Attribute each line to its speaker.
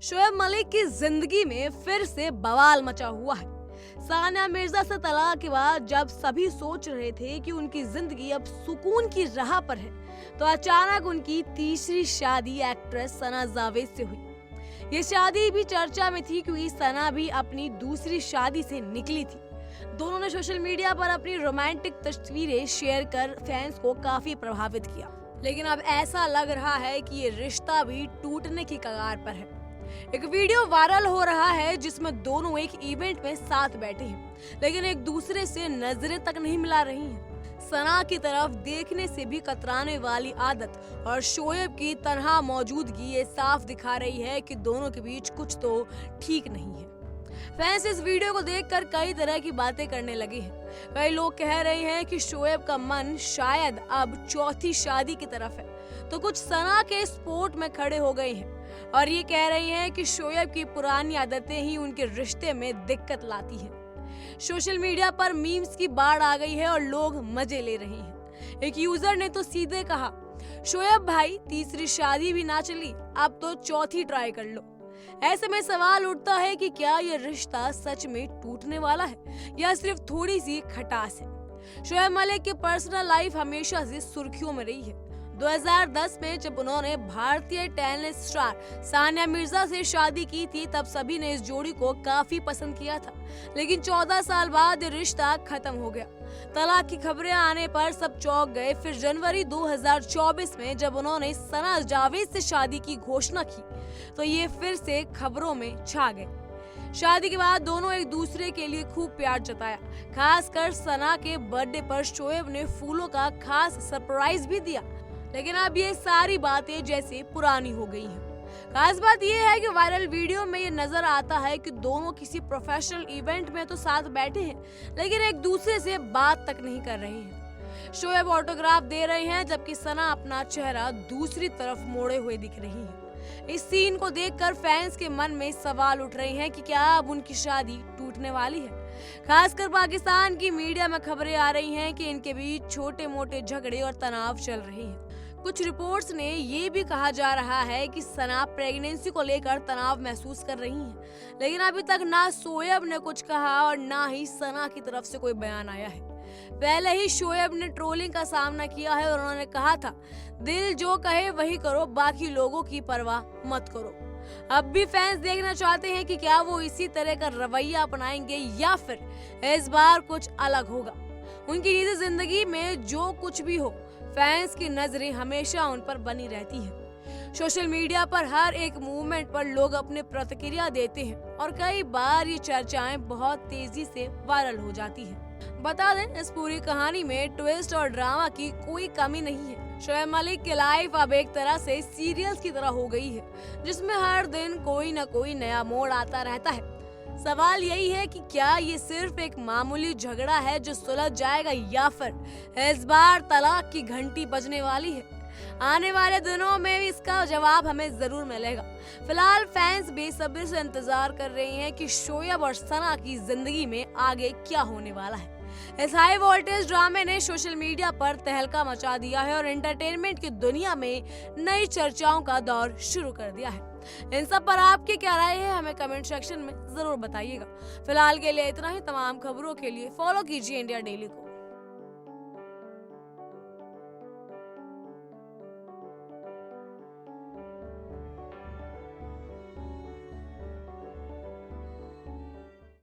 Speaker 1: शोएब मलिक की जिंदगी में फिर से बवाल मचा हुआ है। सानिया मिर्जा से तलाक के बाद जब सभी सोच रहे थे कि उनकी जिंदगी अब सुकून की राह पर है, तो अचानक उनकी तीसरी शादी एक्ट्रेस सना जावेद से हुई। ये शादी भी चर्चा में थी क्योंकि सना भी अपनी दूसरी शादी से निकली थी। दोनों ने सोशल मीडिया पर अपनी रोमांटिक तस्वीरें शेयर कर फैंस को काफी प्रभावित किया, लेकिन अब ऐसा लग रहा है कि ये रिश्ता भी टूटने की कगार पर है। एक वीडियो वायरल हो रहा है जिसमें दोनों एक इवेंट में साथ बैठे हैं, लेकिन एक दूसरे से नजरें तक नहीं मिला रही हैं। सना की तरफ देखने से भी कतराने वाली आदत और शोएब की तन्हा मौजूदगी ये साफ दिखा रही है कि दोनों के बीच कुछ तो ठीक नहीं है। फैंस इस वीडियो को देखकर कई तरह की बातें करने लगे हैं। कई लोग कह रहे हैं कि शोएब का मन शायद अब चौथी शादी की तरफ है, तो कुछ सना के सपोर्ट में खड़े हो गए हैं और ये कह रही हैं कि शोएब की पुरानी आदतें ही उनके रिश्ते में दिक्कत लाती हैं। सोशल मीडिया पर मीम्स की बाढ़ आ गई है और लोग मजे ले रहे हैं। एक यूजर ने तो सीधे कहा, शोएब भाई तीसरी शादी भी ना चली, अब तो चौथी ट्राई कर लो। ऐसे में सवाल उठता है कि क्या ये रिश्ता सच में टूटने वाला है या सिर्फ थोड़ी सी खटास है। शोएब मलिक की पर्सनल लाइफ हमेशा से सुर्खियों में रही है। 2010 में जब उन्होंने भारतीय टेनिस स्टार सानिया मिर्जा से शादी की थी, तब सभी ने इस जोड़ी को काफी पसंद किया था, लेकिन 14 साल बाद रिश्ता खत्म हो गया। तलाक की खबरें आने पर सब चौंक गए। फिर जनवरी 2024 में जब उन्होंने सना जावेद से शादी की घोषणा की, तो ये फिर से खबरों में छा गए। शादी के बाद दोनों एक दूसरे के लिए खूब प्यार जताया। खासकर सना के बर्थडे पर शोएब ने फूलों का खास सरप्राइज भी दिया, लेकिन अब ये सारी बातें जैसे पुरानी हो गई हैं। खास बात यह है कि वायरल वीडियो में ये नजर आता है कि दोनों किसी प्रोफेशनल इवेंट में तो साथ बैठे हैं, लेकिन एक दूसरे से बात तक नहीं कर रहे हैं। शोएब ऑटोग्राफ दे रहे हैं, जबकि सना अपना चेहरा दूसरी तरफ मोड़े हुए दिख रही है। इस सीन को देखकर फैंस के मन में सवाल उठ रहे हैं कि क्या अब उनकी शादी टूटने वाली है। खासकर पाकिस्तान की मीडिया में खबरें आ रही हैं कि इनके बीच छोटे मोटे झगड़े और तनाव चल रहे हैं। कुछ रिपोर्ट्स ने ये भी कहा जा रहा है कि सना प्रेगनेंसी को लेकर तनाव महसूस कर रही हैं, लेकिन अभी तक ना शोएब ने कुछ कहा और ना ही सना की तरफ से कोई बयान आया है। पहले ही शोएब ने ट्रोलिंग का सामना किया है और उन्होंने कहा था, दिल जो कहे वही करो, बाकी लोगों की परवाह मत करो। अब भी फैंस देखना चाहते हैं कि क्या वो इसी तरह का रवैया अपनाएंगे या फिर इस बार कुछ अलग होगा। उनकी निजी जिंदगी में जो कुछ भी हो, फैंस की नजरें हमेशा उन पर बनी रहती हैं। सोशल मीडिया पर हर एक मूवमेंट पर लोग अपने प्रतिक्रिया देते हैं और कई बार ये चर्चाएं बहुत तेजी से वायरल हो जाती हैं। बता दें, इस पूरी कहानी में ट्विस्ट और ड्रामा की कोई कमी नहीं है। शोएब मलिक की लाइफ अब एक तरह से सीरियल्स की तरह हो गई है, जिसमें हर दिन कोई न कोई नया मोड़ आता रहता है। सवाल यही है कि क्या ये सिर्फ एक मामूली झगड़ा है जो सुलझ जाएगा या फिर इस बार तलाक की घंटी बजने वाली है। आने वाले दिनों में भी इसका जवाब हमें जरूर मिलेगा। फिलहाल फैंस बेसब्री से इंतजार कर रहे हैं कि शोएब और सना की जिंदगी में आगे क्या होने वाला है। इस हाई वोल्टेज ड्रामे ने सोशल मीडिया पर तहलका मचा दिया है और एंटरटेनमेंट की दुनिया में नई चर्चाओं का दौर शुरू कर दिया है। इन सब पर आपकी क्या राय है, हमें कमेंट सेक्शन में जरूर बताइएगा। फिलहाल के लिए इतना ही। तमाम खबरों के लिए फॉलो कीजिए इंडिया डेली को।